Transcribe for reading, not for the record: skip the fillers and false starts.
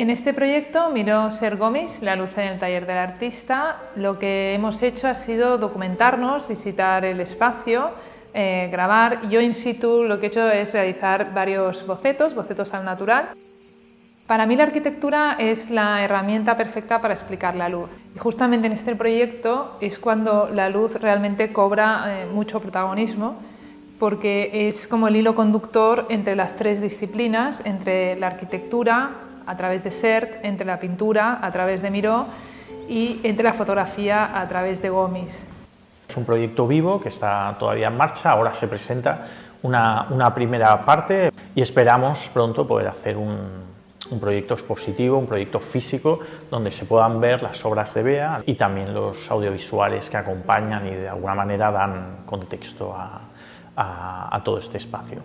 En este proyecto Miró Ser Gomis, la luz en el taller del artista, lo que hemos hecho ha sido documentarnos, visitar el espacio, grabar. Yo in situ lo que he hecho es realizar varios bocetos al natural. Para mí la arquitectura es la herramienta perfecta para explicar la luz. Y justamente en este proyecto es cuando la luz realmente cobra mucho protagonismo, porque es como el hilo conductor entre las tres disciplinas, entre la arquitectura, a través de Sert, entre la pintura, a través de Miró, y entre la fotografía, a través de Gomis. Es un proyecto vivo que está todavía en marcha, ahora se presenta una primera parte y esperamos pronto poder hacer un proyecto expositivo, un proyecto físico donde se puedan ver las obras de Bea y también los audiovisuales que acompañan y de alguna manera dan contexto a todo este espacio.